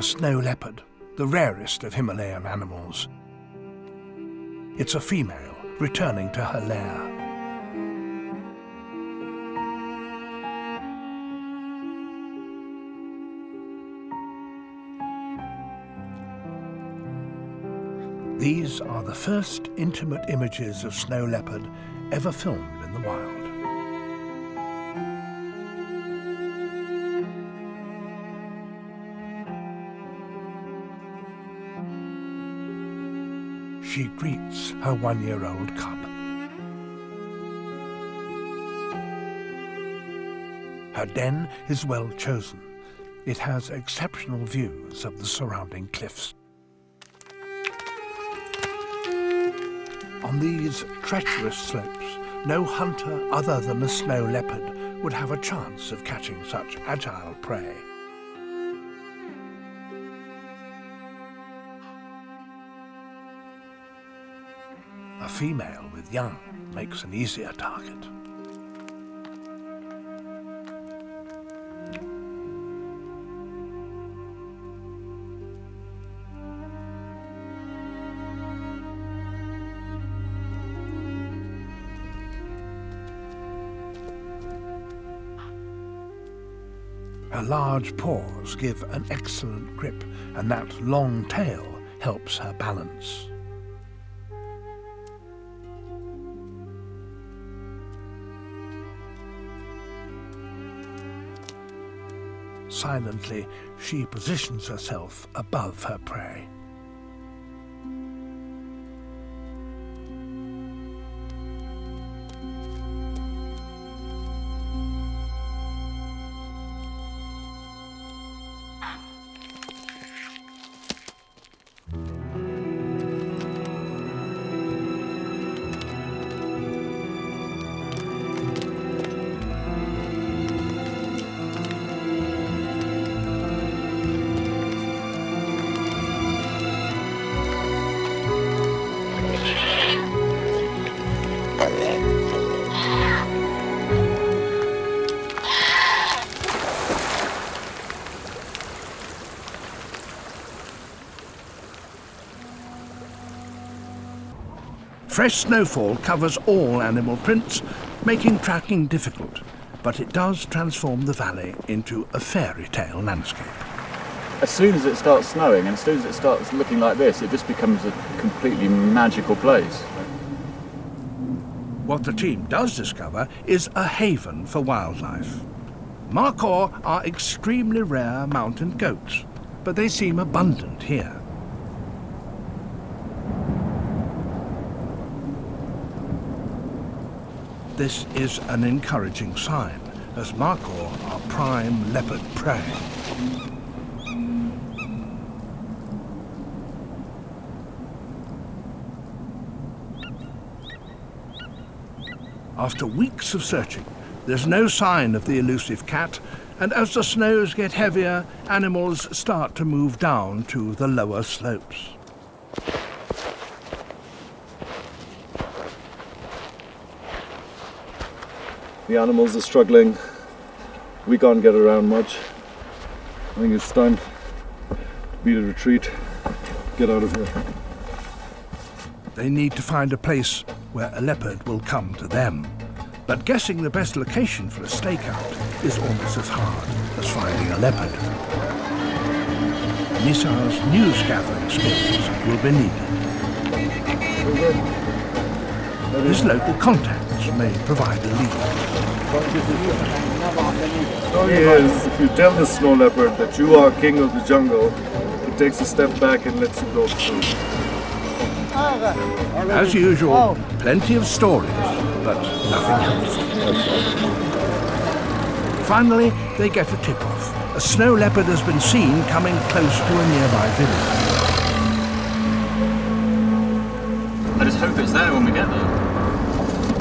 a snow leopard, the rarest of Himalayan animals. It's a female returning to her lair. These are the first intimate images of snow leopard ever filmed in the wild. She greets her one-year-old cub. Her den is well chosen. It has exceptional views of the surrounding cliffs. On these treacherous slopes, no hunter other than a snow leopard would have a chance of catching such agile prey. A female with young makes an easier target. Her large paws give an excellent grip, and that long tail helps her balance. Silently, she positions herself above her prey. Fresh snowfall covers all animal prints, making tracking difficult, but it does transform the valley into a fairy tale landscape. As soon as it starts snowing and as soon as it starts looking like this, it just becomes a completely magical place. What the team does discover is a haven for wildlife. Markhor are extremely rare mountain goats, but they seem abundant here. This is an encouraging sign, as Markhor are prime leopard prey. After weeks of searching, there's no sign of the elusive cat, and as the snows get heavier, animals start to move down to the lower slopes. The animals are struggling. We can't get around much. I think it's time to beat a retreat. Get out of here. They need to find a place where a leopard will come to them. But guessing the best location for a stakeout is almost as hard as finding a leopard. Nisar's news-gathering skills will be needed. His local contacts may provide a lead. Story is, if you tell the snow leopard that you are king of the jungle, it takes a step back and lets you go through. As usual, plenty of stories, but nothing helpful. Finally, they get a tip-off. A snow leopard has been seen coming close to a nearby village. I just hope it's there when we get there.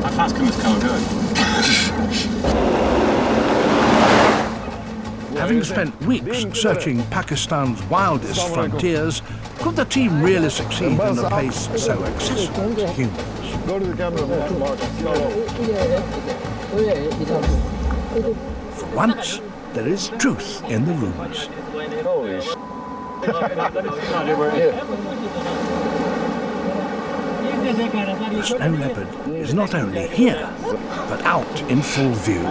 How fast can this car go? Having spent weeks searching Pakistan's wildest frontiers, could the team really succeed in a place so accessible to humans? Go to the camera, Mark. For once, there is truth in the rumours. The snow leopard is not only here, but out in full view.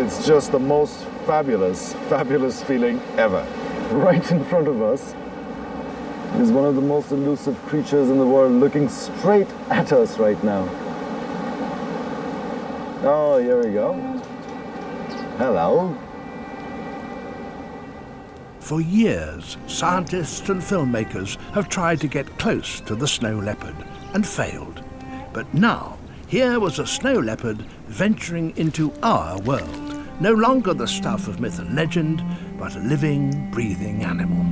It's just the most fabulous feeling ever. Right in front of us is one of the most elusive creatures in the world looking straight at us right now. Oh, here we go. Hello. For years, scientists and filmmakers have tried to get close to the snow leopard and failed. But now, here was a snow leopard venturing into our world. No longer the stuff of myth and legend, but a living, breathing animal.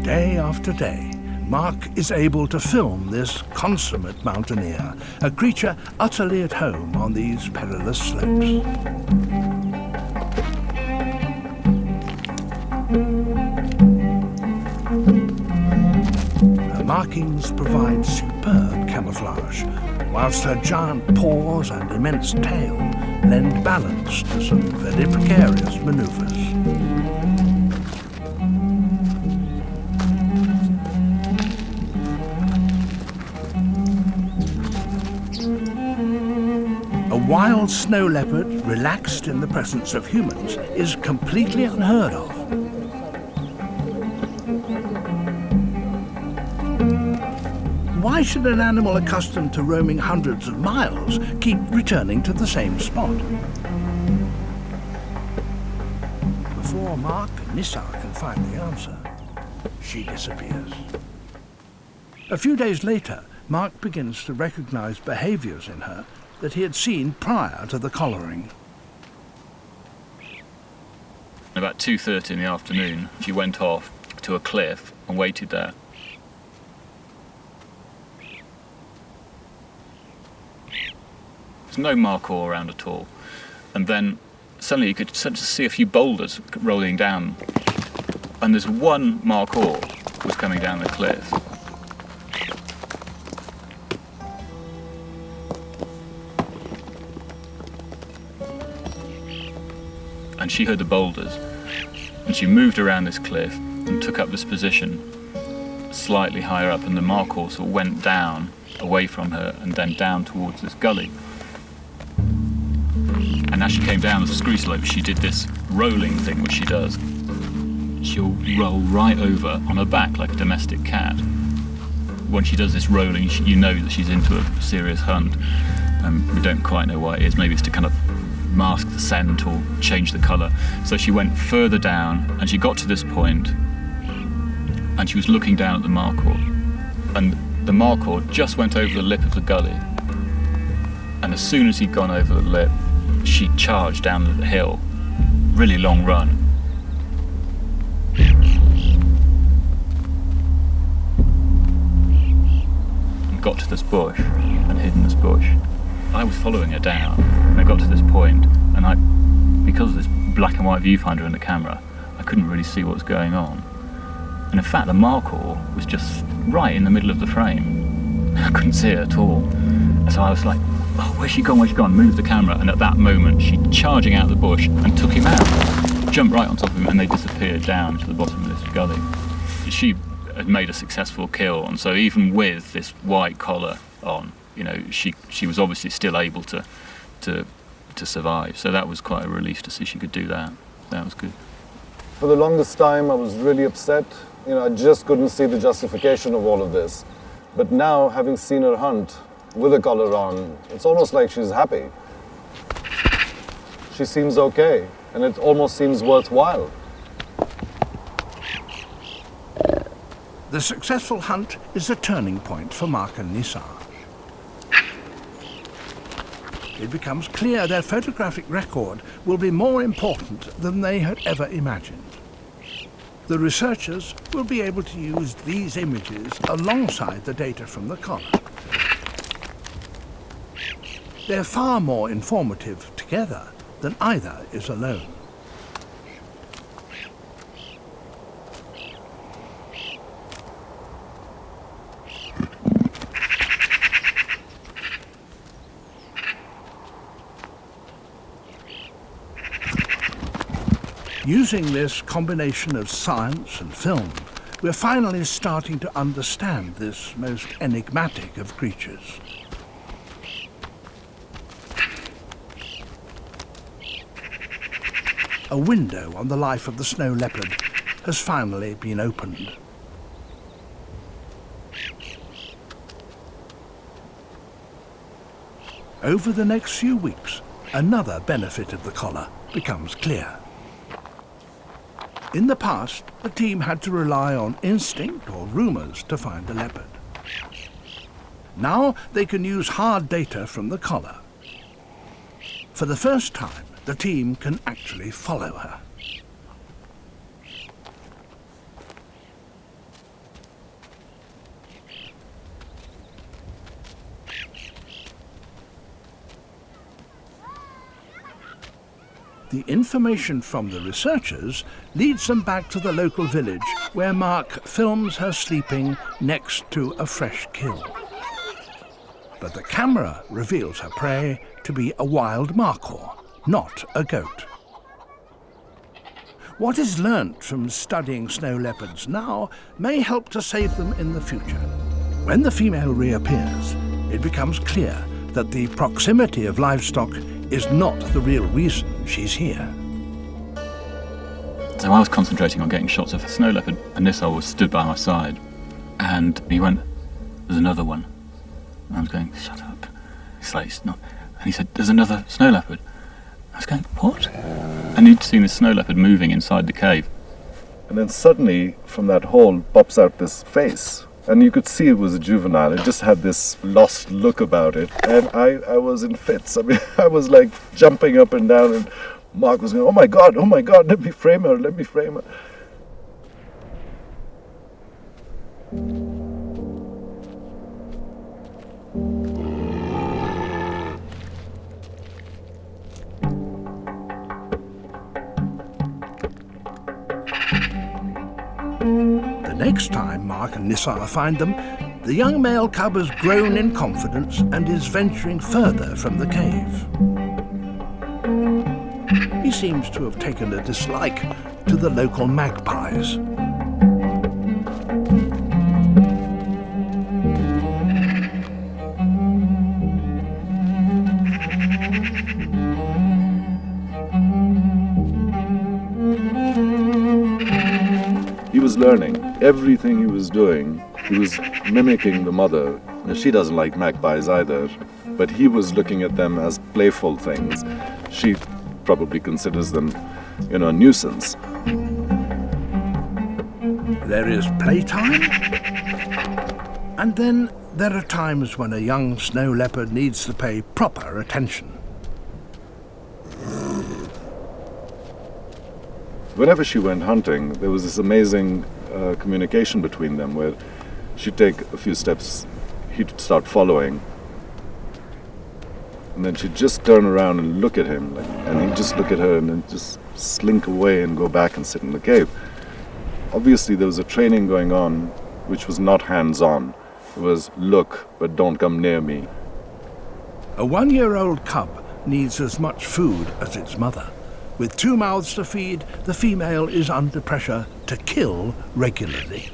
Day after day, Mark is able to film this consummate mountaineer, a creature utterly at home on these perilous slopes. Her markings provide superb camouflage, whilst her giant paws and immense tail lend balance to some very precarious manoeuvres. A wild snow leopard, relaxed in the presence of humans, is completely unheard of. Why should an animal accustomed to roaming hundreds of miles keep returning to the same spot? Before Mark and Nissa can find the answer, she disappears. A few days later, Mark begins to recognize behaviors in her that he had seen prior to the collaring. About 2:30 in the afternoon, she went off to a cliff and waited there. There's no markhor around at all. And then suddenly you could see a few boulders rolling down. And there's one markhor was coming down the cliff. And she heard the boulders, and she moved around this cliff and took up this position slightly higher up, and the markhor sort of went down away from her and then down towards this gully. And as she came down the screw slope, she did this rolling thing which she does. She'll roll right over on her back like a domestic cat. When she does this rolling, you know that she's into a serious hunt. We don't quite know why it is. Maybe it's to kind of mask the scent or change the colour. So she went further down and she got to this point and she was looking down at the markhor, and the markhor just went over the lip of the gully, and as soon as he'd gone over the lip, she charged down the hill, really long run. And got to this bush and hid in this bush. I was following her down, and I got to this point, and because of this black and white viewfinder in the camera, I couldn't really see what was going on. And in fact, the markhor was just right in the middle of the frame. I couldn't see it at all. And so I was like, oh, where's she gone, moved the camera, and at that moment, she charging out of the bush and took him out. Jumped right on top of him, and they disappeared down to the bottom of this gully. She had made a successful kill, and so even with this white collar on, you know, she was obviously still able to survive. So that was quite a relief to see she could do that. That was good. For the longest time, I was really upset. You know, I just couldn't see the justification of all of this. But now, having seen her hunt with a collar on, it's almost like she's happy. She seems okay, and it almost seems worthwhile. The successful hunt is a turning point for Mark and Nissa. It becomes clear their photographic record will be more important than they had ever imagined. The researchers will be able to use these images alongside the data from the collar They're far more informative together than either is alone. Using this combination of science and film, we're finally starting to understand this most enigmatic of creatures. A window on the life of the snow leopard has finally been opened. Over the next few weeks, another benefit of the collar becomes clear. In the past, the team had to rely on instinct or rumours to find the leopard. Now they can use hard data from the collar. For the first time, the team can actually follow her. The information from the researchers leads them back to the local village where Mark films her sleeping next to a fresh kill. But the camera reveals her prey to be a wild markhor, not a goat. What is learnt from studying snow leopards now may help to save them in the future. When the female reappears, it becomes clear that the proximity of livestock is not the real reason she's here. So I was concentrating on getting shots of a snow leopard, and Nissar was stood by my side, and he went, "There's another one." And I was going, "Shut up." He's like, "It's not." And he said, "There's another snow leopard." I was going, "What?" And he'd seen this snow leopard moving inside the cave. And then suddenly, from that hole, pops out this face. And you could see it was a juvenile. It just had this lost look about it. And I was in fits. I mean, I was like jumping up and down, and Mark was going, oh my God, let me frame her, let me frame her. The next time Mark and Nissar find them, the young male cub has grown in confidence and is venturing further from the cave. He seems to have taken a dislike to the local magpies. He was learning. Everything he was doing, he was mimicking the mother. She doesn't like magpies either, but he was looking at them as playful things. She probably considers them, a nuisance. There is playtime, and then there are times when a young snow leopard needs to pay proper attention. Whenever she went hunting, there was this amazing communication between them where she'd take a few steps, he'd start following, and then she'd just turn around and look at him, and he'd just look at her and then just slink away and go back and sit in the cave. Obviously there was a training going on which was not hands-on. It was look, but don't come near me. A 1-year-old cub needs as much food as its mother. With 2 mouths to feed, the female is under pressure to kill regularly.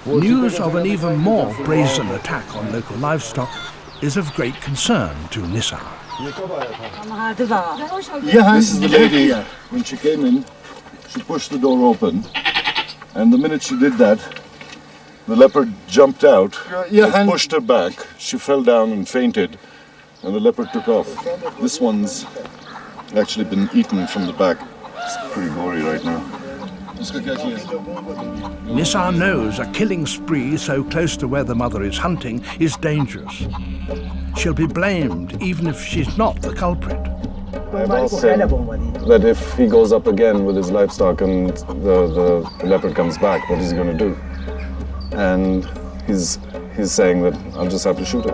News of an even more brazen attack on local livestock is of great concern to Nissar. This is the lady. When she came in, she pushed the door open, and the minute she did that, the leopard jumped out and pushed her back. She fell down and fainted, and the leopard took off. This one's actually been eaten from the back. It's pretty gory right now. Nissar knows a killing spree so close to where the mother is hunting is dangerous. She'll be blamed even if she's not the culprit. I've asked him that if he goes up again with his livestock and the leopard comes back, what is he going to do? And he's he's saying that I'll just have to shoot it.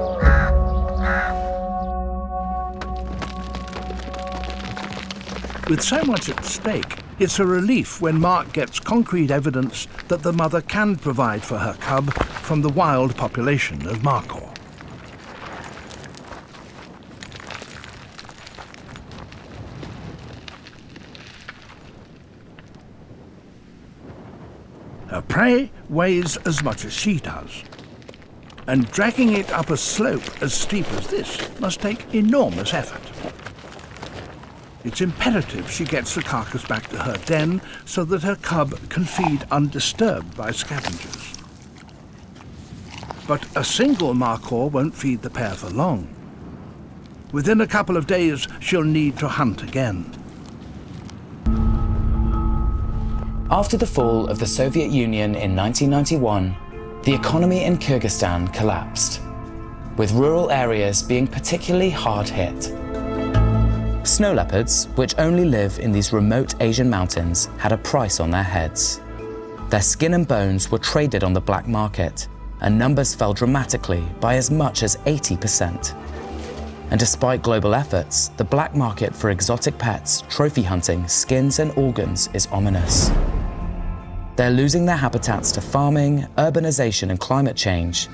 With so much at stake, it's a relief when Mark gets concrete evidence that the mother can provide for her cub from the wild population of Markhor. Her prey weighs as much as she does, and dragging it up a slope as steep as this must take enormous effort. It's imperative she gets the carcass back to her den so that her cub can feed undisturbed by scavengers. But a single Markhor won't feed the pair for long. Within a couple of days, she'll need to hunt again. After the fall of the Soviet Union in 1991, the economy in Kyrgyzstan collapsed, with rural areas being particularly hard hit. Snow leopards, which only live in these remote Asian mountains, had a price on their heads. Their skin and bones were traded on the black market, and numbers fell dramatically by as much as 80%. And despite global efforts, the black market for exotic pets, trophy hunting, skins and organs is ominous. They're losing their habitats to farming, urbanization and climate change.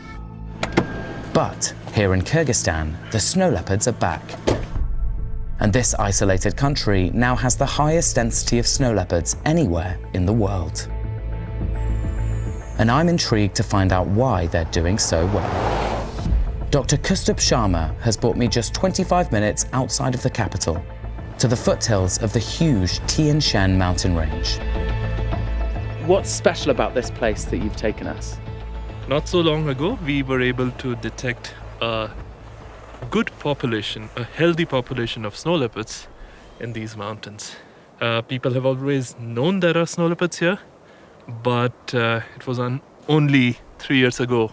But here in Kyrgyzstan, the snow leopards are back. And this isolated country now has the highest density of snow leopards anywhere in the world. And I'm intrigued to find out why they're doing so well. Dr. Kustub Sharma has brought me just 25 minutes outside of the capital, to the foothills of the huge Tian Shan mountain range. What's special about this place that you've taken us? Not so long ago, we were able to detect a good population, a healthy population of snow leopards in these mountains. People have always known there are snow leopards here, but it was only 3 years ago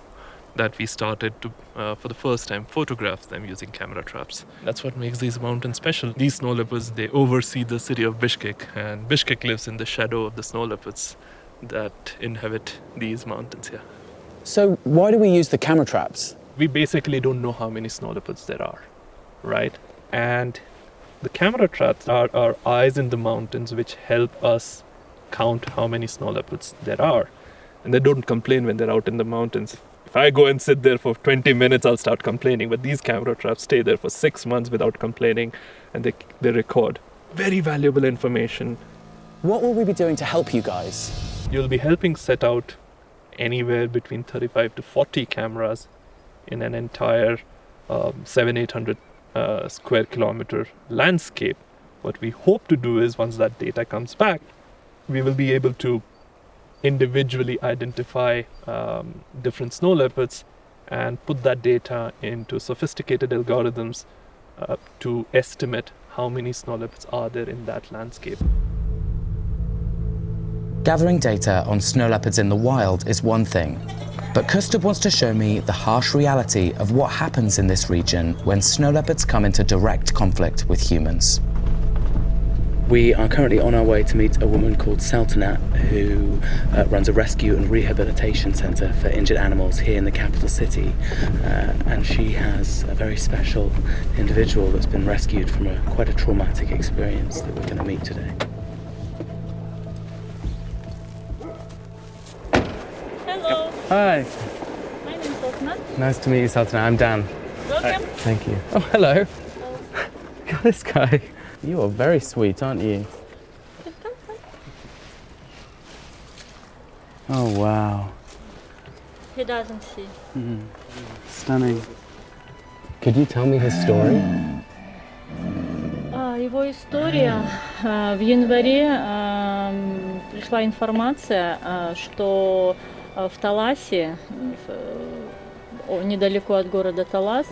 that we started to, for the first time, photograph them using camera traps. That's what makes these mountains special. These snow leopards, they oversee the city of Bishkek, and Bishkek lives in the shadow of the snow leopards that inhabit these mountains here. So why do we use the camera traps? We basically don't know how many snow leopards there are, right? And the camera traps are our eyes in the mountains, which help us count how many snow leopards there are. And they don't complain when they're out in the mountains. If I go and sit there for 20 minutes, I'll start complaining. But these camera traps stay there for 6 months without complaining, and they record very valuable information. What will we be doing to help you guys? You'll be helping set out anywhere between 35 to 40 cameras in an entire 700-800 square kilometer landscape. What we hope to do is, once that data comes back, we will be able to individually identify different snow leopards and put that data into sophisticated algorithms to estimate how many snow leopards are there in that landscape. Gathering data on snow leopards in the wild is one thing, but Kustub wants to show me the harsh reality of what happens in this region when snow leopards come into direct conflict with humans. We are currently on our way to meet a woman called Saltanat, who runs a rescue and rehabilitation centre for injured animals here in the capital city. And she has a very special individual that's been rescued from quite a traumatic experience that we're going to meet today. Hello. Hi. My name is Saltanat. Nice to meet you, Saltanat. I'm Dan. Welcome. Thank you. Oh, hello. Look at this guy. You are very sweet, aren't you? Oh, wow. He doesn't see. Stunning. Could you tell me his story? Его история. В январе пришла информация, что в Таласе, недалеко от города Талас,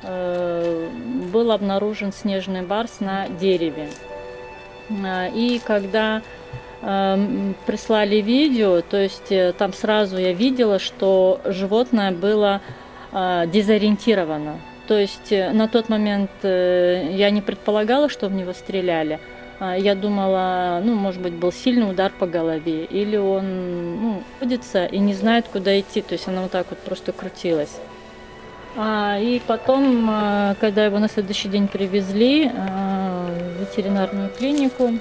был обнаружен снежный барс на дереве. И когда прислали видео, то есть там сразу я видела, что животное было дезориентировано. То есть на тот момент я не предполагала, что в него стреляли, Я думала, может быть, был сильный удар по голове, или он находится и не знает, куда идти. То есть она вот так вот просто крутилась. И потом, когда его на следующий день привезли в ветеринарную клинику,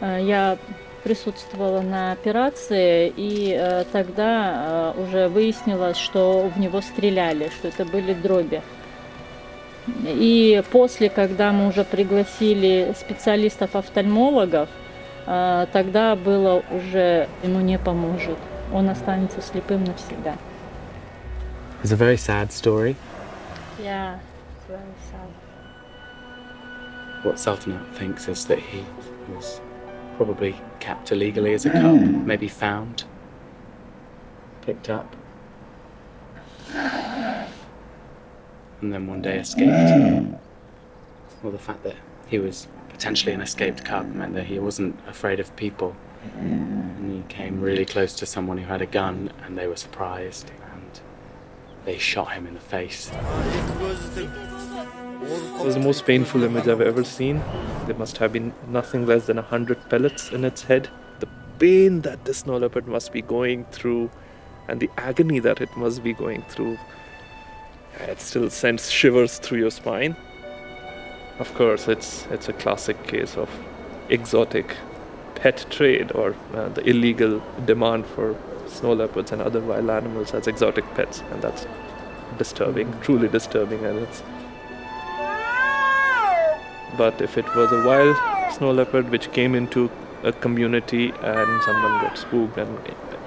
я присутствовала на операции, и тогда уже выяснилось, что в него стреляли, что это были дроби. И после, когда мы уже пригласили специалистов-офтальмологов, тогда было уже ему не поможет. Он останется слепым навсегда. It's a very sad story. Yeah, it's very sad. What Sultanat thinks is that he was probably kept illegally as a cub, maybe found, picked up, and then one day escaped. Well, the fact that he was potentially an escaped cub meant that he wasn't afraid of people. And he came really close to someone who had a gun, and they were surprised, and they shot him in the face. It was the most painful image I've ever seen. There must have been nothing less than 100 pellets in its head. The pain that the snow leopard must be going through, and the agony that it must be going through, it still sends shivers through your spine. Of course, it's a classic case of exotic pet trade, or the illegal demand for snow leopards and other wild animals as exotic pets, and that's disturbing, truly disturbing. But if it was a wild snow leopard which came into a community and someone got spooked and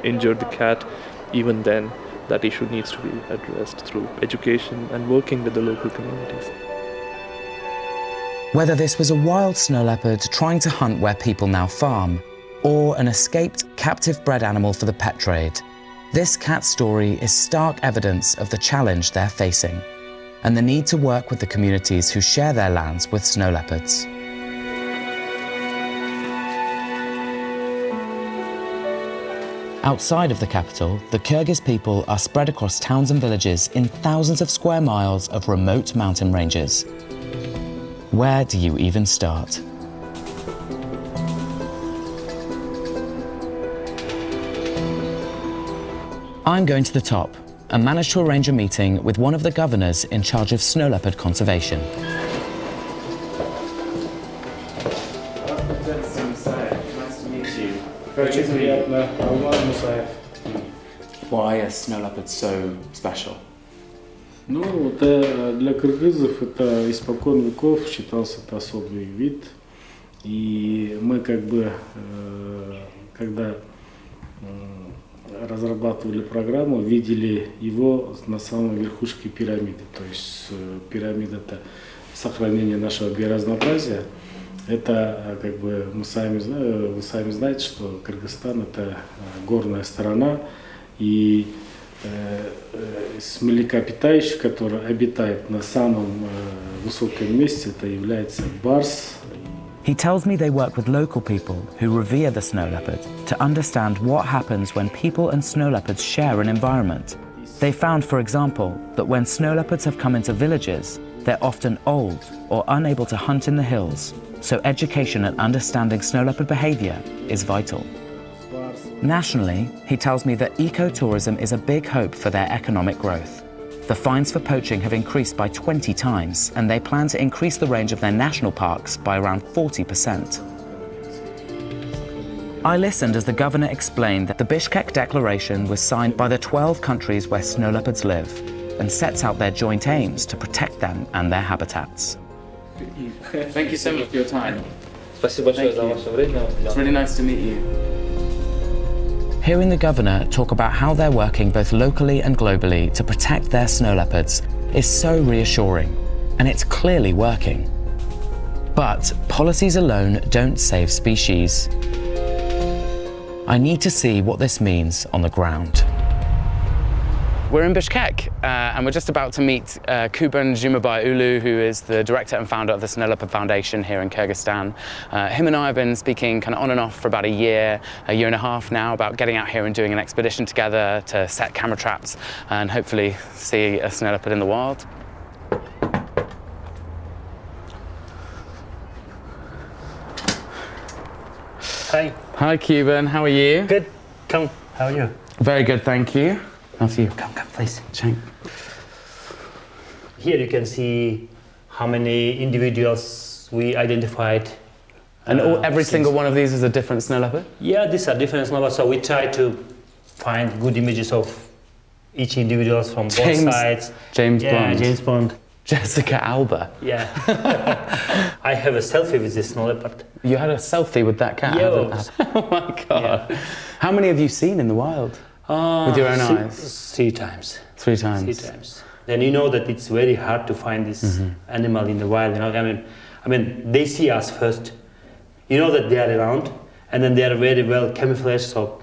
injured the cat, even then that issue needs to be addressed through education and working with the local communities. Whether this was a wild snow leopard trying to hunt where people now farm, or an escaped captive bred animal for the pet trade, this cat's story is stark evidence of the challenge they're facing and the need to work with the communities who share their lands with snow leopards. Outside of the capital, the Kyrgyz people are spread across towns and villages in thousands of square miles of remote mountain ranges. Where do you even start? I'm going to the top and managed to arrange a meeting with one of the governors in charge of snow leopard conservation. Nice to meet you. Why are snow leopards so special? Для кыргызов это испокон веков считался это особый вид. И мы когда разрабатывали программу, видели его на самой верхушке пирамиды. То есть пирамида – это сохранение нашего биоразнообразия. Это вы сами знаете, что Кыргызстан – это горная страна, и с млекопитающих, которые обитают на самом высоком месте, это является барс. He tells me they work with local people who revere the snow leopard to understand what happens when people and snow leopards share an environment. They found, for example, that when snow leopards have come into villages, they're often old or unable to hunt in the hills, so education and understanding snow leopard behavior is vital. Nationally, he tells me that ecotourism is a big hope for their economic growth. The fines for poaching have increased by 20 times, and they plan to increase the range of their national parks by around 40%. I listened as the governor explained that the Bishkek Declaration was signed by the 12 countries where snow leopards live and sets out their joint aims to protect them and their habitats. Thank you so much for your time. Спасибо большое за ваше время. It's really nice to meet you. Hearing the governor talk about how they're working both locally and globally to protect their snow leopards is so reassuring, and it's clearly working. But policies alone don't save species. I need to see what this means on the ground. We're in Bishkek, and we're just about to meet Kuban Zhumabay-Ulu, who is the director and founder of the Snow Leopard Foundation here in Kyrgyzstan. Him and I have been speaking kind of on and off for about a year and a half now, about getting out here and doing an expedition together to set camera traps and hopefully see a snow leopard in the wild. Hi. Hi, Cuban. How are you? Good. Come. How are you? Very good, thank you. After you. Come, please. Chang. Here you can see how many individuals we identified. And every single one of these is a different snow leopard? Yeah, these are different snow leopards. So we try to find good images of each individual from both sides. James Bond. James Bond. Jessica Alba. Yeah. I have a selfie with this snow leopard. You had a selfie with that cat? Yeah. Oh my God. Yeah. How many have you seen in the wild? With your own eyes? 3 times. 3 times? 3 times. Then you know that it's very hard to find this animal in the wild. You know, I mean, they see us first. You know that they are around, and then they are very well camouflaged, so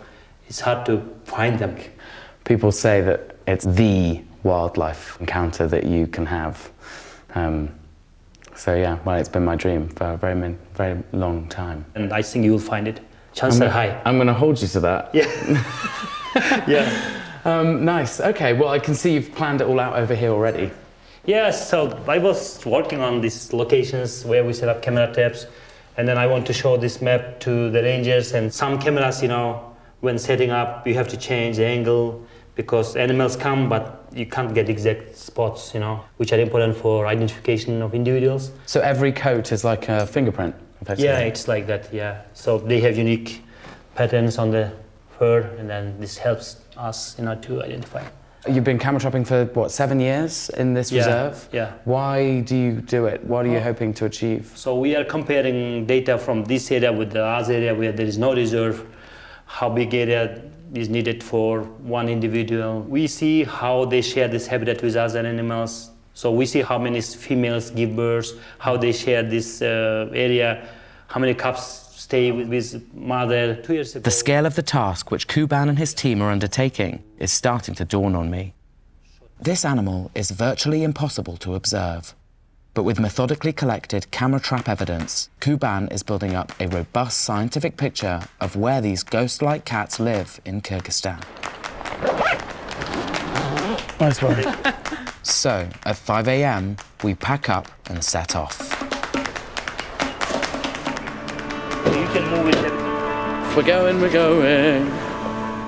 it's hard to find them. People say that it's the wildlife encounter that you can have. So yeah, well, it's been my dream for a very long time. And I think you will find it. Chances are high. I'm going to hold you to that. Yeah. Yeah. Nice. Okay, well, I can see you've planned it all out over here already. Yeah, so I was working on these locations where we set up camera traps, and then I want to show this map to the rangers. And some cameras, you know, when setting up, you have to change the angle because animals come, but you can't get exact spots, you know, which are important for identification of individuals. So every coat is like a fingerprint, effectively? Yeah, it's like that, yeah. So they have unique patterns on the fur, and then this helps us, you know, to identify. You've been camera trapping for, what, 7 years in this reserve? Yeah. Why do you do it? What are you hoping to achieve? So we are comparing data from this area with the other area where there is no reserve, how big area is needed for one individual. We see how they share this habitat with other animals. So we see how many females give birth, how they share this area, how many cubs stay with mother. 2 years ago. The scale of the task which Kuban and his team are undertaking is starting to dawn on me. This animal is virtually impossible to observe. But with methodically collected camera trap evidence, Kuban is building up a robust scientific picture of where these ghost-like cats live in Kyrgyzstan. Nice one. So, at 5 a.m, we pack up and set off. You can move it. We're going.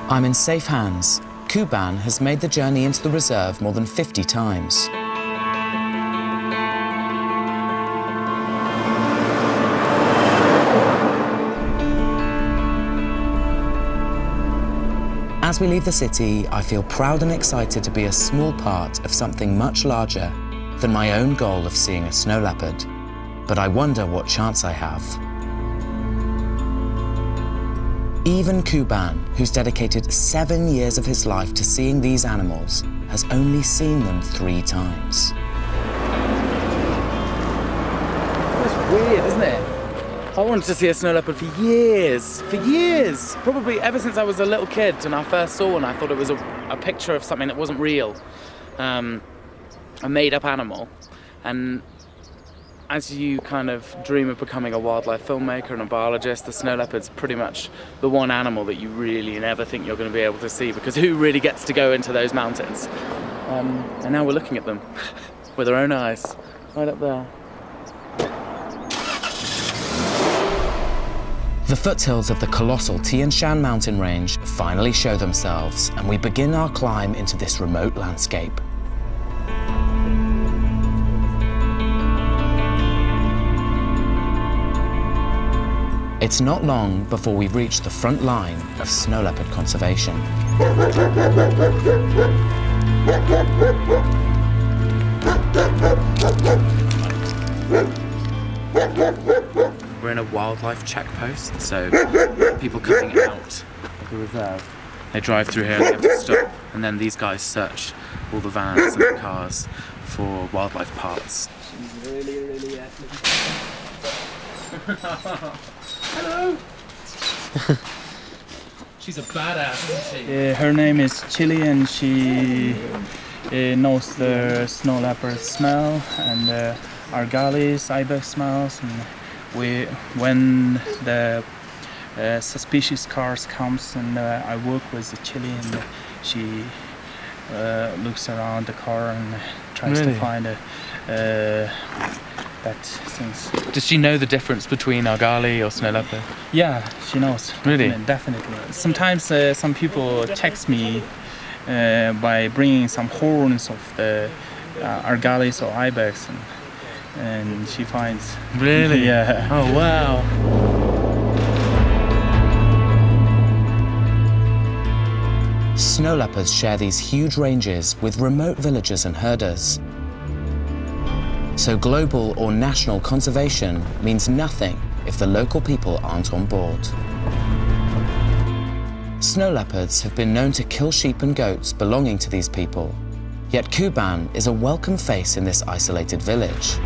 I'm in safe hands. Kuban has made the journey into the reserve more than 50 times. As we leave the city, I feel proud and excited to be a small part of something much larger than my own goal of seeing a snow leopard. But I wonder what chance I have. Even Kuban, who's dedicated 7 years of his life to seeing these animals, has only seen them 3 times. That's weird, isn't it? I wanted to see a snow leopard for years. Probably ever since I was a little kid and I first saw one, I thought it was a picture of something that wasn't real, a made-up animal. And as you kind of dream of becoming a wildlife filmmaker and a biologist, the snow leopard's pretty much the one animal that you really never think you're going to be able to see, because who really gets to go into those mountains? And now we're looking at them with our own eyes, right up there. The foothills of the colossal Tian Shan mountain range finally show themselves, and we begin our climb into this remote landscape. It's not long before we reach the front line of snow leopard conservation. We're in a wildlife checkpost, so people coming out of the reserve, they drive through here and they have to stop, and then these guys search all the vans and the cars for wildlife parts. She's really active. Hello! She's a badass, isn't she? Her name is Chili, and she knows the snow leopard smell and argalis, ibex smells. And when the suspicious cars comes, and I work with the Chili, and she looks around the car and tries to find that things. Does she know the difference between argali or snow leopard? Yeah, she knows. Really? Definitely. Sometimes some people text me by bringing some horns of the argalis or ibex, and she finds. Really? Yeah. Oh, wow. Snow leopards share these huge ranges with remote villagers and herders. So global or national conservation means nothing if the local people aren't on board. Snow leopards have been known to kill sheep and goats belonging to these people, yet Kuban is a welcome face in this isolated village.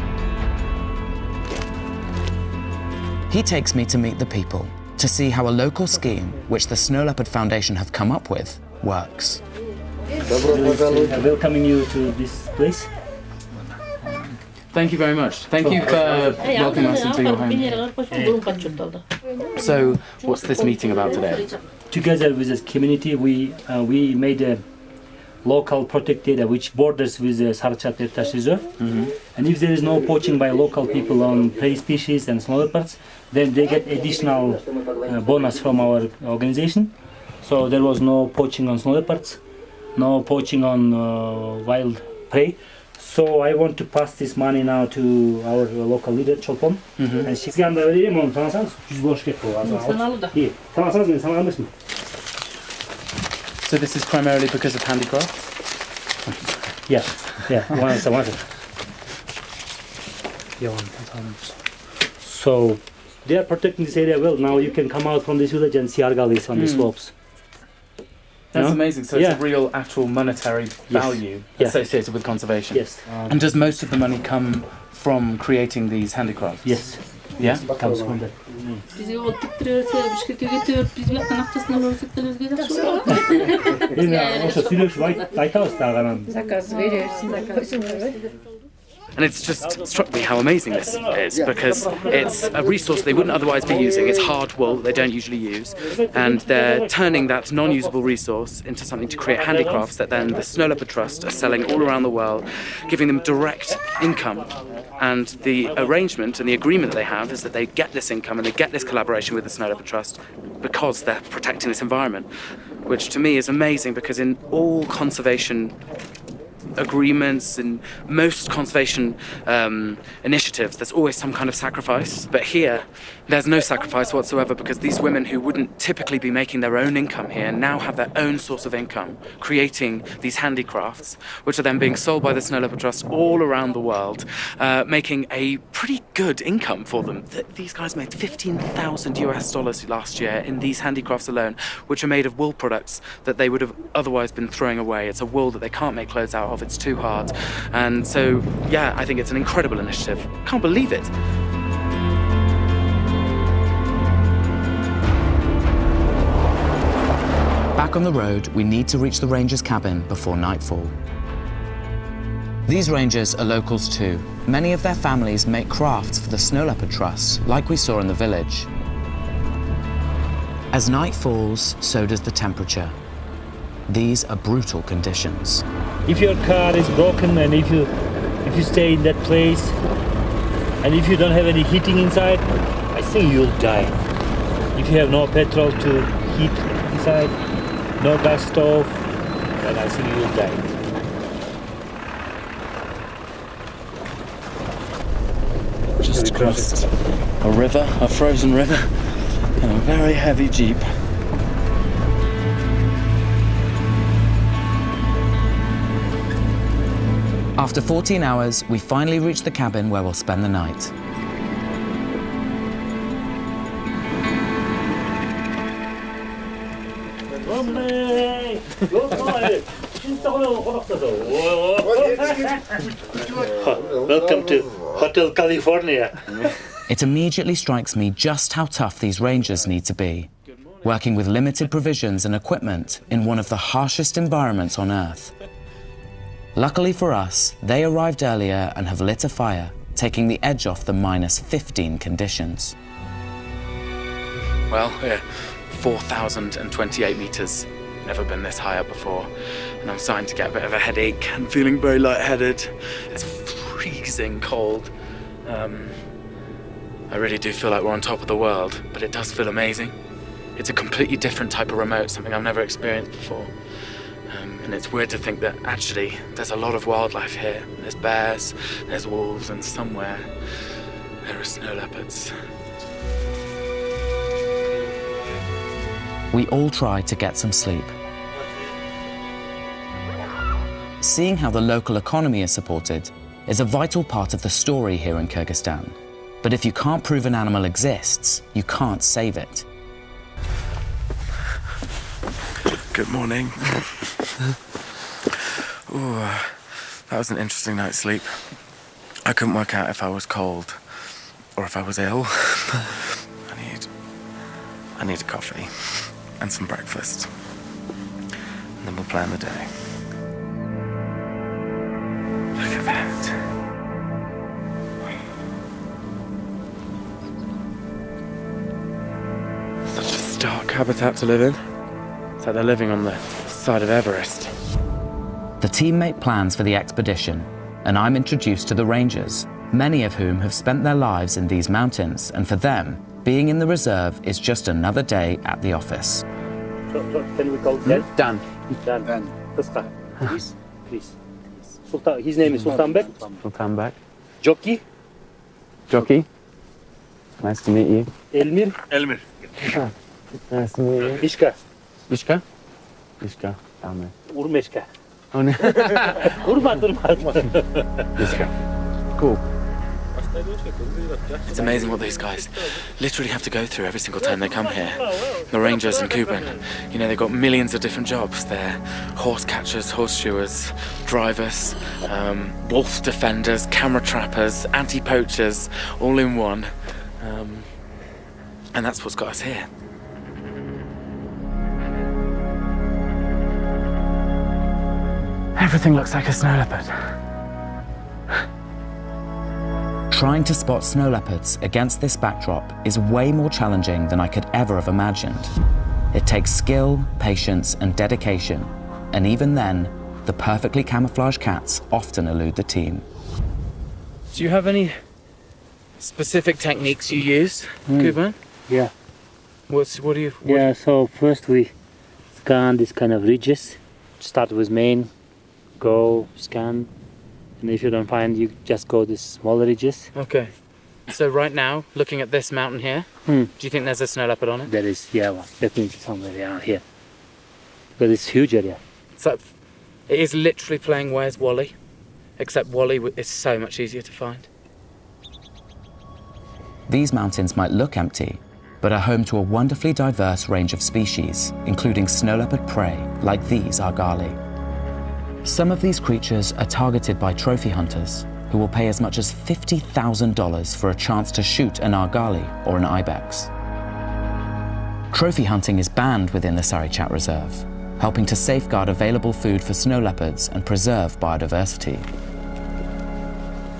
He takes me to meet the people, to see how a local scheme, which the Snow Leopard Foundation have come up with, works. Welcoming you to this place. Thank you very much. Thank you for welcoming us into your home. So, what's this meeting about today? Together with the community, we made a local protected area which borders with the Sarchat Heritage Reserve. And if there is no poaching by local people on prey species and snow leopards, then they get additional bonus from our organization. So there was no poaching on snow leopards, no poaching on wild prey. So I want to pass this money now to our local leader, Chopon. And she's going to vereyim onu tanısanız 100 get for. İyi. Tanısanız mı? Sana almış mı? So this is primarily because of handicraft? Yeah. One. So they are protecting this area well. Now you can come out from this village and see argalis on the slopes. That's No? amazing. So it's a real, actual monetary value associated with conservation. Yes. And does most of the money come from creating these handicrafts? Yes. Yeah? Comes from that. And it's just struck me how amazing this is, because it's a resource they wouldn't otherwise be using. It's hard wool they don't usually use, and they're turning that non-usable resource into something to create handicrafts that then the Snow Leopard Trust are selling all around the world, giving them direct income. And the arrangement and the agreement that they have is that they get this income and they get this collaboration with the Snow Leopard Trust because they're protecting this environment, which to me is amazing, because in all conservation agreements and most conservation initiatives, there's always some kind of sacrifice. But here, there's no sacrifice whatsoever, because these women who wouldn't typically be making their own income here now have their own source of income, creating these handicrafts, which are then being sold by the Snow Leopard Trust all around the world, making a pretty good income for them. These guys made $15,000 last year in these handicrafts alone, which are made of wool products that they would have otherwise been throwing away. It's a wool that they can't make clothes out of. It's too hard. And so, yeah, I think it's an incredible initiative. Can't believe it. Back on the road, we need to reach the ranger's cabin before nightfall. These rangers are locals too. Many of their families make crafts for the Snow Leopard Trust, like we saw in the village. As night falls, so does the temperature. These are brutal conditions. If your car is broken and if you stay in that place and if you don't have any heating inside, I think you'll die. If you have no petrol to heat inside, no gas stove, then I think you'll die. Just crossed a river, a frozen river, in a very heavy jeep. After 14 hours, we finally reach the cabin where we'll spend the night. Welcome to Hotel California. It immediately strikes me just how tough these rangers need to be, working with limited provisions and equipment in one of the harshest environments on Earth. Luckily for us, they arrived earlier and have lit a fire, taking the edge off the -15 conditions. Well, we're 4,028 meters. Never been this high up before, and I'm starting to get a bit of a headache and feeling very lightheaded. It's freezing cold. I really do feel like we're on top of the world, but it does feel amazing. It's a completely different type of remote, something I've never experienced before. And it's weird to think that actually there's a lot of wildlife here. There's bears, there's wolves, and somewhere there are snow leopards. We all try to get some sleep. Seeing how the local economy is supported is a vital part of the story here in Kyrgyzstan. But if you can't prove an animal exists, you can't save it. Good morning. Ooh, that was an interesting night's sleep. I couldn't work out if I was cold or if I was ill. I need a coffee and some breakfast. And then we'll plan the day. Look at that. Such a stark habitat to live in. It's like they're living on the side of Everest. The team make plans for the expedition, and I'm introduced to the rangers, many of whom have spent their lives in these mountains, and for them, being in the reserve is just another day at the office. So can we call Dan? Dan. Dan. Please. Sultan, his name is Sultanbek. Sultanbek. Jockey. Jockey. Nice to meet you. Elmir. Elmir. Nice to meet you. Ishka. Ishka? Ishka. Elmir. Urmeshka. Oh no. Durma. Ishka. Cool. It's amazing what these guys literally have to go through every single time they come here. The rangers in Kuban, you know, they've got millions of different jobs. They're horse catchers, horseshoers, drivers, wolf defenders, camera trappers, anti-poachers, all in one. And that's what's got us here. Everything looks like a snow leopard. Trying to spot snow leopards against this backdrop is way more challenging than I could ever have imagined. It takes skill, patience, and dedication, and even then, the perfectly camouflaged cats often elude the team. Do you have any specific techniques you use, Kuban? Yeah. What do you... Yeah, so first we scan this kind of ridges. Start with main, go, scan. And if you don't find, you just go to smaller ridges. Okay. So right now, looking at this mountain here, do you think there's a snow leopard on it? There is, yeah, well, definitely somewhere around here. Because it's a huge area. So it is literally playing Where's Wally? Except Wally is so much easier to find. These mountains might look empty, but are home to a wonderfully diverse range of species, including snow leopard prey like these argali. Some of these creatures are targeted by trophy hunters who will pay as much as $50,000 for a chance to shoot an argali or an ibex. Trophy hunting is banned within the Sarichat Reserve, helping to safeguard available food for snow leopards and preserve biodiversity.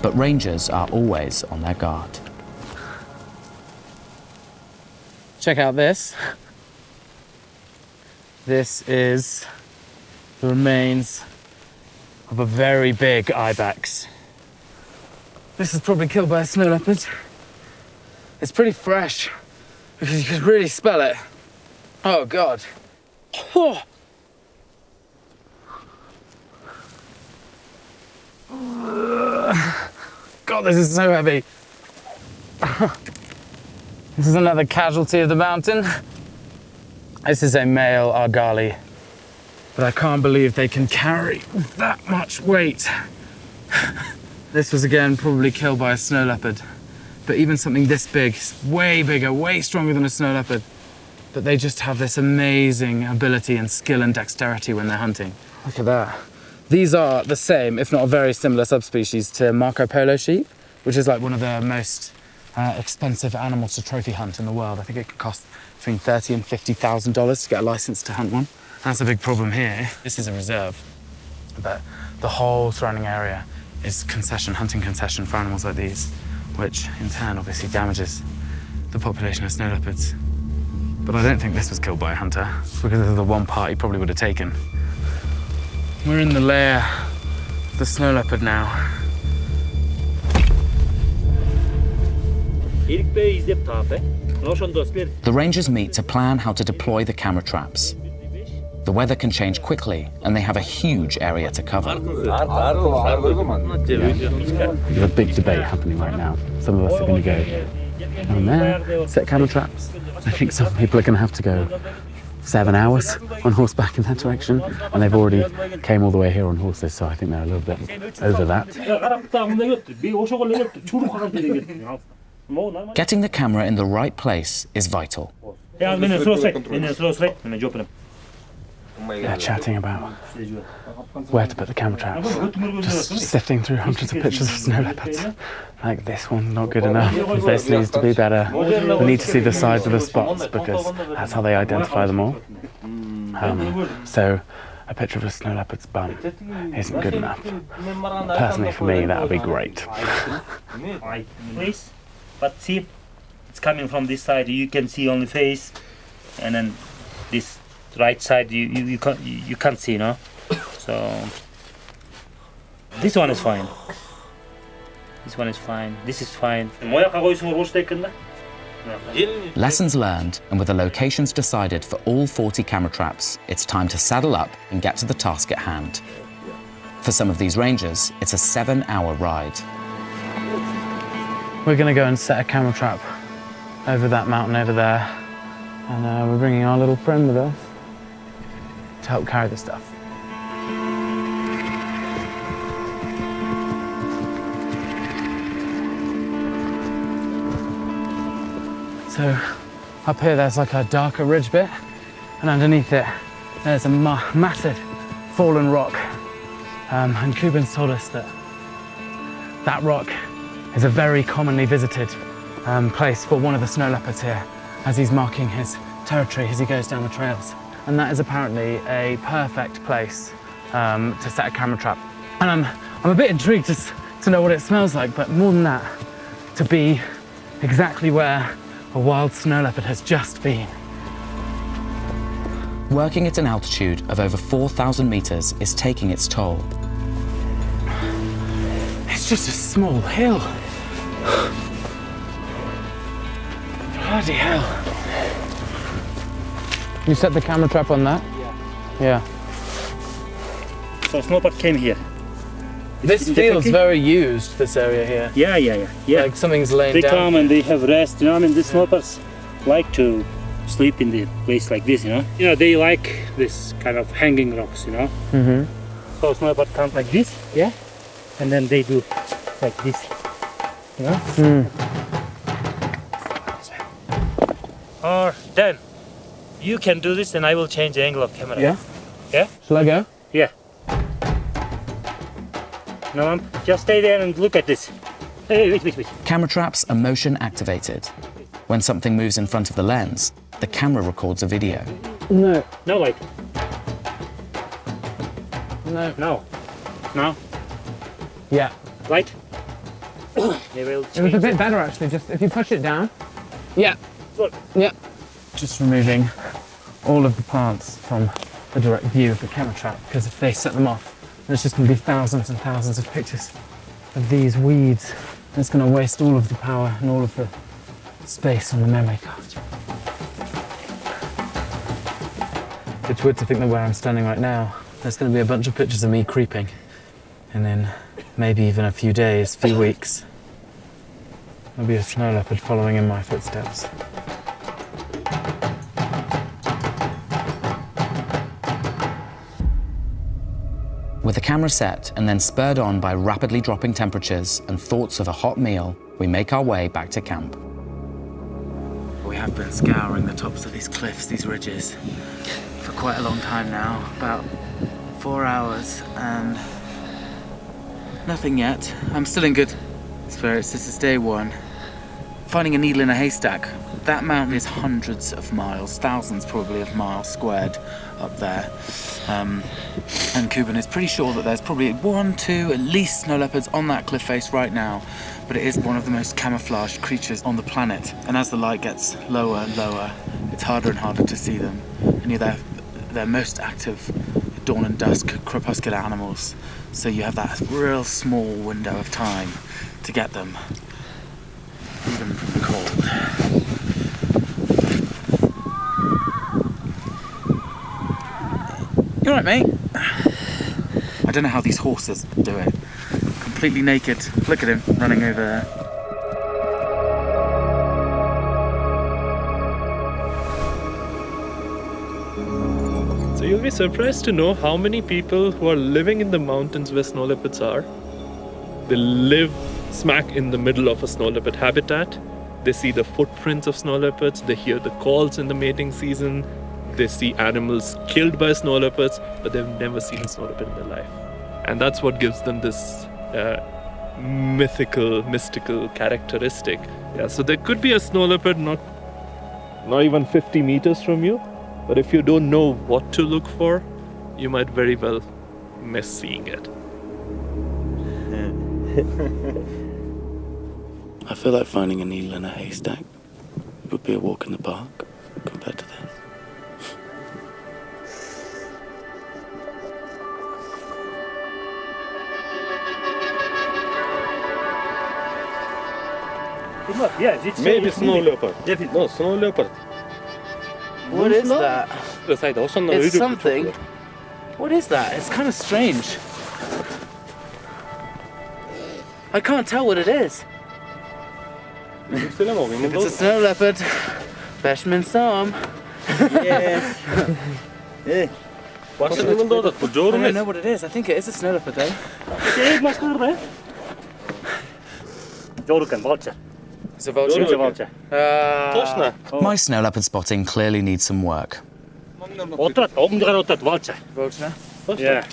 But rangers are always on their guard. Check out this. This is the remains of a very big ibex. This is probably killed by a snow leopard. It's pretty fresh because you can really smell it. Oh God. Oh. God, this is so heavy. This is another casualty of the mountain. This is a male argali, but I can't believe they can carry that much weight. This was again probably killed by a snow leopard, but even something this big is way bigger, way stronger than a snow leopard. But they just have this amazing ability and skill and dexterity when they're hunting. Look at that. These are the same, if not a very similar subspecies to Marco Polo sheep, which is like one of the most expensive animals to trophy hunt in the world. I think it could cost between $30,000 and $50,000 to get a license to hunt one. That's a big problem here. This is a reserve, but the whole surrounding area is hunting concession for animals like these, which in turn obviously damages the population of snow leopards. But I don't think this was killed by a hunter, because this is the one part he probably would have taken. We're in the lair of the snow leopard now. The rangers meet to plan how to deploy the camera traps. The weather can change quickly, and they have a huge area to cover. There's a big debate happening right now. Some of us are going to go down there, set camera traps. I think some people are going to have to go 7 hours on horseback in that direction, and they've already came all the way here on horses, so I think they're a little bit over that. Getting the camera in the right place is vital. They're chatting about where to put the camera traps, just sifting through hundreds of pictures of snow leopards. Like, this one's not good enough, this needs to be better. We need to see the size of the spots because that's how they identify them all. So a picture of a snow leopard's bum isn't good enough. Personally, for me, that would be great. But see, it's coming from this side. You can see only face, and then this right side you can't see, no? So this one is fine. This one is fine. This is fine. Lessons learned, and with the locations decided for all 40 camera traps, it's time to saddle up and get to the task at hand. For some of these rangers, it's a 7-hour ride. We're going to go and set a camera trap over that mountain over there, and we're bringing our little friend with us to help carry the stuff. So up here there's like a darker ridge bit, and underneath it there's a massive fallen rock, and Kuben's told us that that rock is a very commonly visited place for one of the snow leopards here, as he's marking his territory as he goes down the trails. And that is apparently a perfect place to set a camera trap. And I'm a bit intrigued to know what it smells like, but more than that, to be exactly where a wild snow leopard has just been. Working at an altitude of over 4,000 meters is taking its toll. It's just a small hill. Bloody hell. You set the camera trap on that? Yeah. So snow leopard came here. This feels very used, this area here. Yeah. Like something's laying down. They come and they have rest, you know. I mean, these snow leopards like to sleep in the place like this, you know. You know, they like this kind of hanging rocks, you know. Mm-hmm. So snow leopard comes like this, yeah, and then they do like this, you know. Or then you can do this, and I will change the angle of camera. Yeah. Yeah. Shall I go? Yeah. No, just stay there and look at this. Hey, wait. Camera traps are motion activated. When something moves in front of the lens, the camera records a video. No. No light. No. No. No. Yeah. Light. They will It was a bit better actually, just if you push it down. Yeah. Look. Yeah. Just removing all of the plants from the direct view of the camera trap, because if they set them off, there's just going to be thousands and thousands of pictures of these weeds. And it's going to waste all of the power and all of the space on the memory card. It's weird to think that where I'm standing right now, there's going to be a bunch of pictures of me creeping. And then maybe even a few days, few weeks, there'll be a snow leopard following in my footsteps. With the camera set and then spurred on by rapidly dropping temperatures and thoughts of a hot meal, we make our way back to camp. We have been scouring the tops of these cliffs, these ridges, for quite a long time now, about 4 hours, and nothing yet. I'm still in good spirits. This is day one. Finding a needle in a haystack. That mountain is hundreds of miles, thousands probably of miles squared up there. And Kuben is pretty sure that there's probably 1, 2, at least snow leopards on that cliff face right now. But it is one of the most camouflaged creatures on the planet. And as the light gets lower and lower, it's harder and harder to see them. And they're most active at dawn and dusk, crepuscular animals. So you have that real small window of time to get them. them from the cold. You alright, mate? I don't know how these horses do it. Completely naked. Look at him running over there. So you'll be surprised to know how many people who are living in the mountains where snow leopards are, they live smack in the middle of a snow leopard habitat. They see the footprints of snow leopards, they hear the calls in the mating season, they see animals killed by snow leopards, but they've never seen a snow leopard in their life. And that's what gives them this mystical characteristic. Yeah, so there could be a snow leopard not even 50 meters from you, but if you don't know what to look for, you might very well miss seeing it. I feel like finding a needle in a haystack would be a walk in the park compared to this. Maybe snow leopard. No, snow leopard. What is that? It's something. What is that? It's kind of strange. I can't tell what it is. If it's a snow leopard, Bashman saw him. Yes. I don't know what it is. I think it is a snow leopard though. It's a vulture. My snow leopard spotting clearly needs some work. Vulture? Yeah.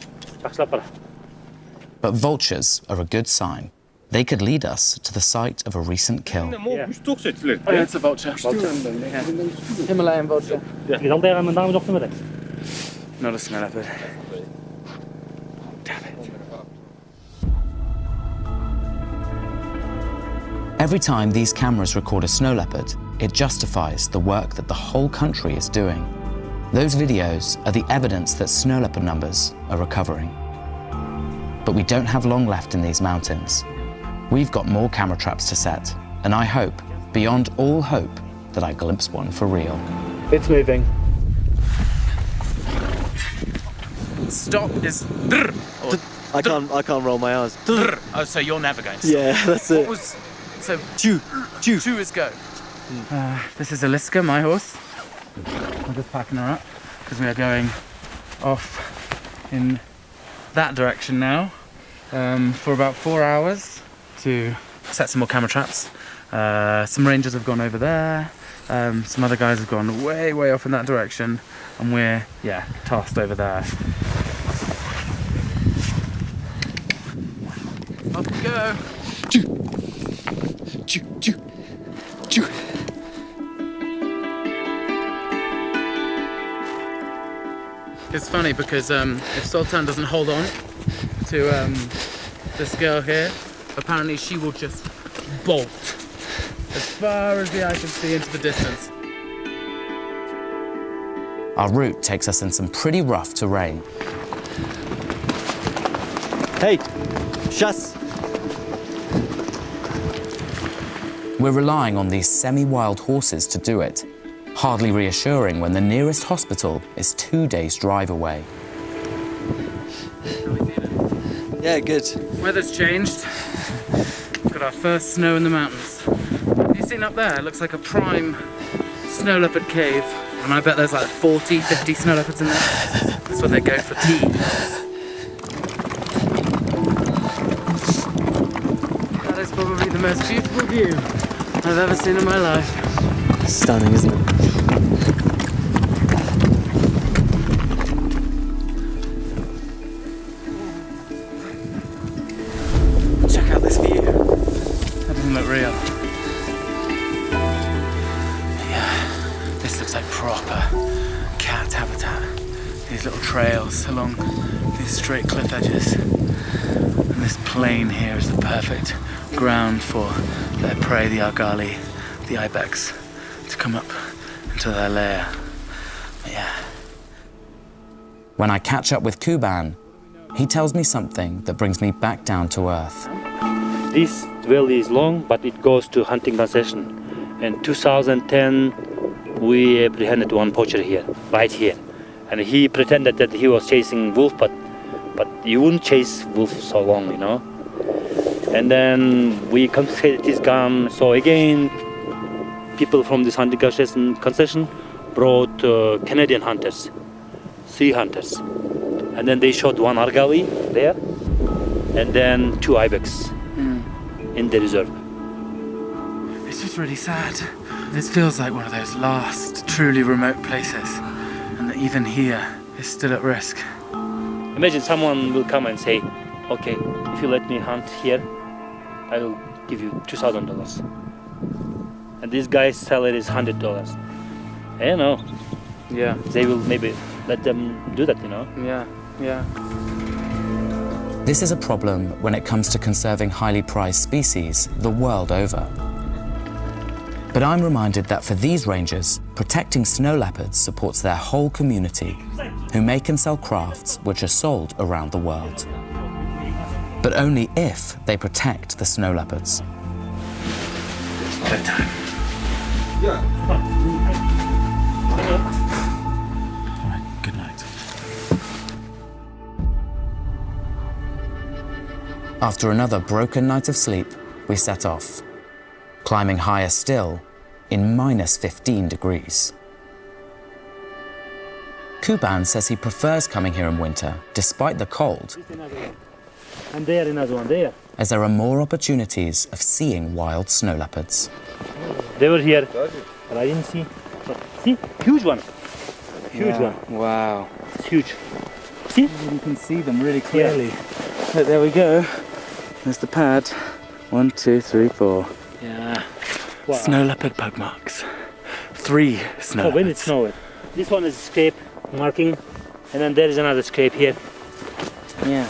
But vultures are a good sign. They could lead us to the site of a recent kill. Oh yeah, it's a vulture. Yeah. Himalayan vulture. Not a snow leopard. Damn it. Every time these cameras record a snow leopard, it justifies the work that the whole country is doing. Those videos are the evidence that snow leopard numbers are recovering. But we don't have long left in these mountains. We've got more camera traps to set, and I hope, beyond all hope, that I glimpse one for real. It's moving. Stop is drr. I can't roll my eyes. Drr. Oh, so you're never going to stop. Yeah, that's it. What was... So... Chew is go. This is Aliska, my horse. I'm just packing her up, because we are going off in that direction now for about 4 hours to set some more camera traps. Some rangers have gone over there, some other guys have gone way off in that direction, and we're tasked over there. Off we go. It's funny because if Sultan doesn't hold on to this girl here, apparently she will just bolt as far as the eye can see into the distance. Our route takes us in some pretty rough terrain. Hey, chasse. We're relying on these semi-wild horses to do it, hardly reassuring when the nearest hospital is 2 days' drive away. Yeah, good. Weather's changed. We've got our first snow in the mountains. Have you seen up there? It looks like a prime snow leopard cave. And I bet there's like 40, 50 snow leopards in there. That's where they go for tea. That is probably the most beautiful view I've ever seen in my life. Stunning, isn't it? Check out this view. That doesn't look real. Yeah, this looks like proper cat habitat. These little trails along these straight cliff edges. And this plain here is the perfect ground for their prey, the argali, the ibex, to come up into their lair. But yeah. When I catch up with Kuban, he tells me something that brings me back down to earth. this valley is long, but it goes to hunting concession. In 2010, we apprehended one poacher here, right here. And he pretended that he was chasing wolf, but you wouldn't chase wolf so long, you know. And then we confiscated his gun. So again, people from this hunting concession brought Canadian hunters, 3 hunters. And then they shot 1 argali there, and then 2 ibex in the reserve. It's just really sad. This feels like one of those last truly remote places, and that even here is still at risk. Imagine someone will come and say, okay, if you let me hunt here, I will give you $2,000. And this guy's salary is $100. I don't know. Yeah. They will maybe let them do that, you know? Yeah, yeah. This is a problem when it comes to conserving highly prized species the world over. But I'm reminded that for these rangers, protecting snow leopards supports their whole community, who make and sell crafts which are sold around the world. But only if they protect the snow leopards. Bedtime. Yeah. All right, good night. After another broken night of sleep, we set off, climbing higher still in -15 degrees. Kuban says he prefers coming here in winter, despite the cold, And there, another one there. as there are more opportunities of seeing wild snow leopards. They were here, but I didn't see. But see, huge one. Huge one. Wow. It's huge. See? You can see them really clearly. Look, there we go. There's the pad. 1, 2, 3, 4. Yeah. Wow. Snow leopard pug marks. 3 snow Oh, when it leopards. snowed. This one is scrape marking, and then there is another scrape here. Yeah.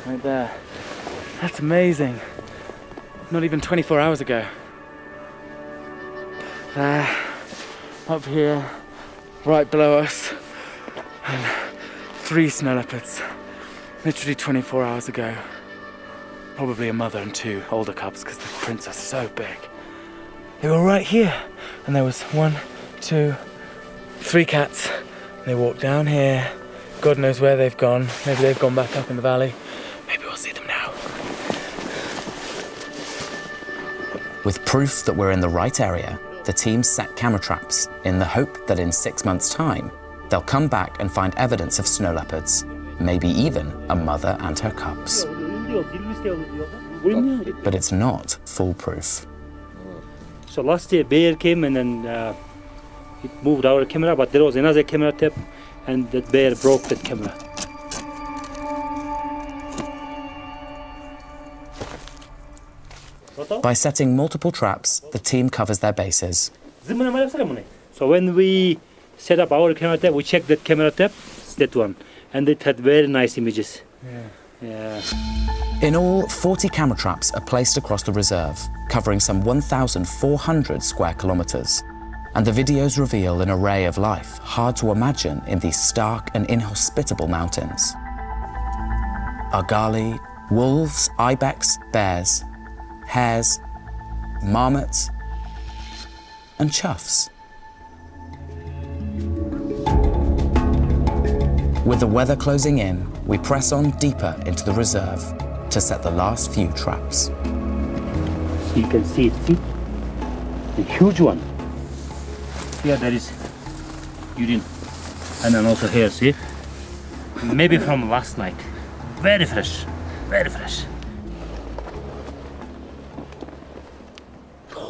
Right there. That's amazing. Not even 24 hours ago. There. Up here. Right below us. And 3 snow leopards. Literally 24 hours ago. Probably a mother and 2 older cubs because the prints are so big. They were right here. And there was 1, 2, 3 cats. They walked down here. God knows where they've gone. Maybe they've gone back up in the valley. Maybe we'll see them now. With proof that we're in the right area, the team set camera traps in the hope that in 6 months' time, they'll come back and find evidence of snow leopards, maybe even a mother and her cubs. But it's not foolproof. So last year bear came and then it moved our camera, but there was another camera tap and that bear broke that camera. By setting multiple traps, the team covers their bases. So when we set up our camera tap, we checked that camera tap, it's that one, and it had very nice images. Yeah. In all, 40 camera traps are placed across the reserve, covering some 1,400 square kilometers. And the videos reveal an array of life hard to imagine in these stark and inhospitable mountains. Argali, wolves, ibex, bears, hares, marmots, and chuffs. With the weather closing in, we press on deeper into the reserve to set the last few traps. You can see it, see? The huge one. Yeah, there is urine. And then also here, see? Maybe from last night. Very fresh, very fresh.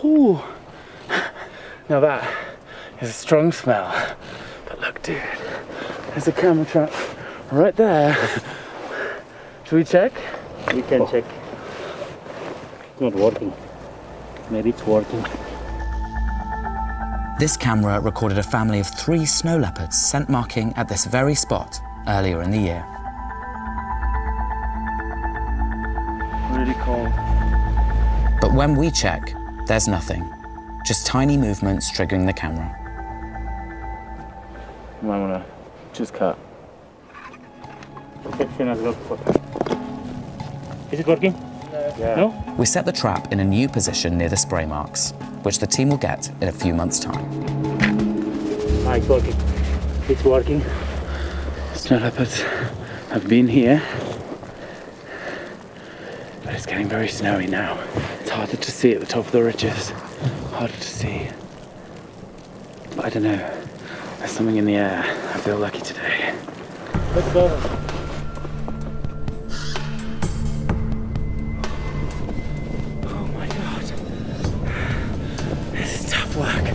Ooh. Now that is a strong smell. But look, dude, there's a camera trap right there. Should we check? We can check. It's not working. Maybe it's working. This camera recorded a family of 3 snow leopards scent marking at this very spot earlier in the year. Really cold. But when we check, there's nothing. Just tiny movements triggering the camera. You might want to just cut. Is it working? No? We set the trap in a new position near the spray marks, which the team will get in a few months' time. Ah, it's working. It's working. Snow leopards have been here, but it's getting very snowy now. It's harder to see at the top of the ridges, harder to see. But I don't know, there's something in the air. I feel lucky today. Let's go. Oh my God. This is tough work.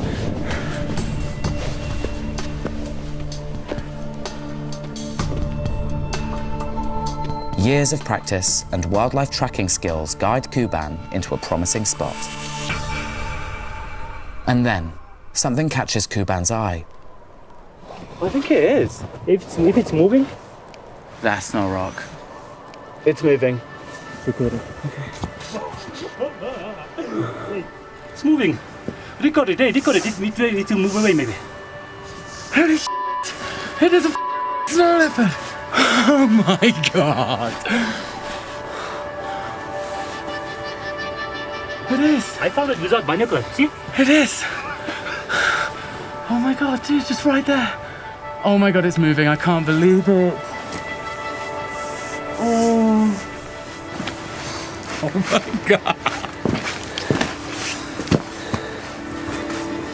Years of practice and wildlife tracking skills guide Kuban into a promising spot. And then, something catches Kuban's eye. I think it is. If it's moving, That's no rock. It's moving. recording. It's moving. Record it. Hey, record it. It will move away maybe. Holy shit! It is a snow leopard! Oh my God! It is! I found it without binocular. See? It is! Oh my God, dude, just right there! Oh my God, it's moving. I can't believe it. Oh. Oh my God.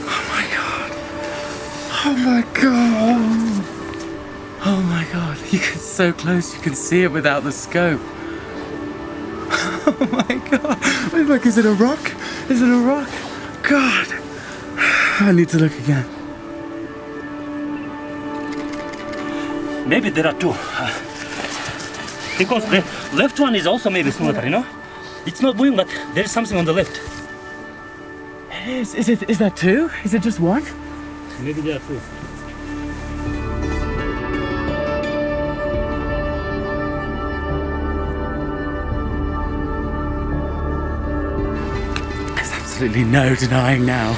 Oh my God. Oh my God. Oh my God. You can so close, you can see it without the scope. Oh my God. Wait, look, is it a rock? Is it a rock? God. I need to look again. Maybe there are two. Because the left one is also maybe smaller, you know? It's not moving, but there is something on the left. It is. Is that two? Is it just one? Maybe there are two. There's absolutely no denying now.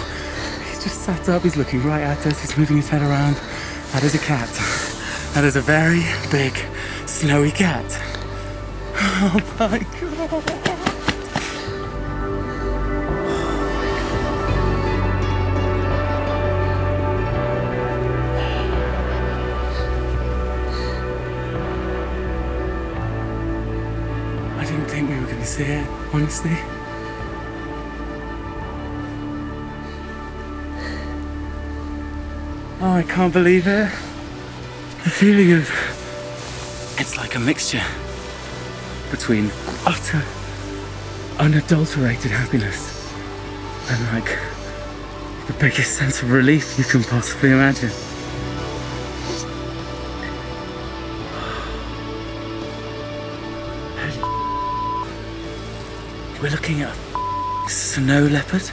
He's just sat up, he's looking right at us, he's moving his head around. That is a cat. That is a very big, snowy cat. Oh my God. I didn't think we were going to see it, honestly. Oh, I can't believe it. The feeling of... It's like a mixture between utter, unadulterated happiness and like the biggest sense of relief you can possibly imagine. We're looking at a snow leopard.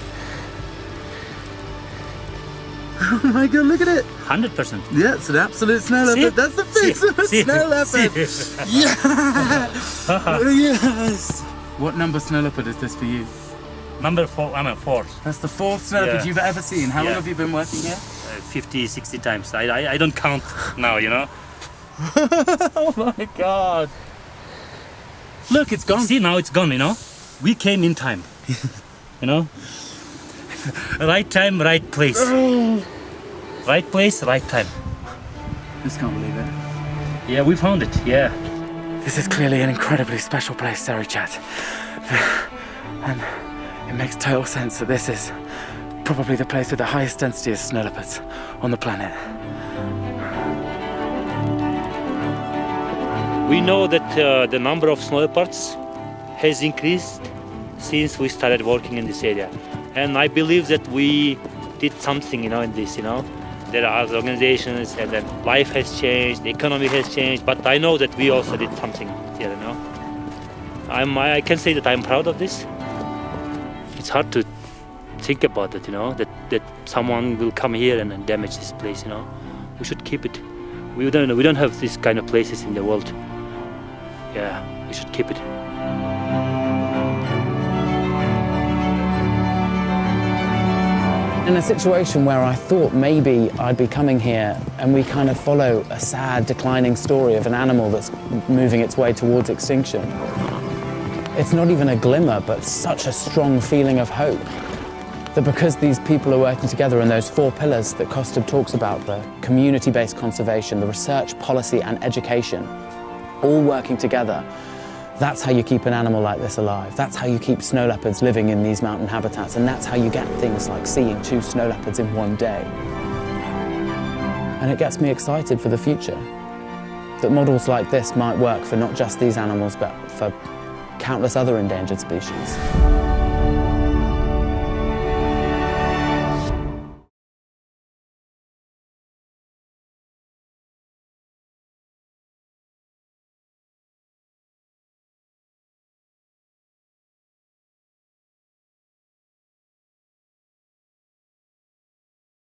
Oh my God, look at it. 100%. Yeah, it's an absolute snow leopard. See? That's the face of a snow leopard. Yeah. Yes. What number snow leopard is this for you? Number 4, I mean 4. That's the 4th snow leopard you've ever seen. How long Yeah. have you been working here? 50, 60 times. I don't count now, you know? Oh my God. Look, it's gone. See, now it's gone, you know? We came in time. You know? Right time, right place. Right place, right time. Just can't believe it. Yeah, we found it, yeah. This is clearly an incredibly special place, Sarichat. And it makes total sense that this is probably the place with the highest density of snow leopards on the planet. We know that the number of snow leopards has increased since we started working in this area. And I believe that we did something, you know, in this, you know. There are other organizations and then life has changed, the economy has changed, but I know that we also did something here, you know. I can say that I'm proud of this. It's hard to think about it, you know, that someone will come here and damage this place, you know. We should keep it. We don't have these kind of places in the world. Yeah, we should keep it. In a situation where I thought maybe I'd be coming here and we kind of follow a sad, declining story of an animal that's moving its way towards extinction. It's not even a glimmer, but such a strong feeling of hope. That because these people are working together in those 4 pillars that Kostub talks about, the community-based conservation, the research, policy and education, all working together, that's how you keep an animal like this alive. That's how you keep snow leopards living in these mountain habitats, and that's how you get things like seeing 2 snow leopards in one day. And it gets me excited for the future, that models like this might work for not just these animals, but for countless other endangered species.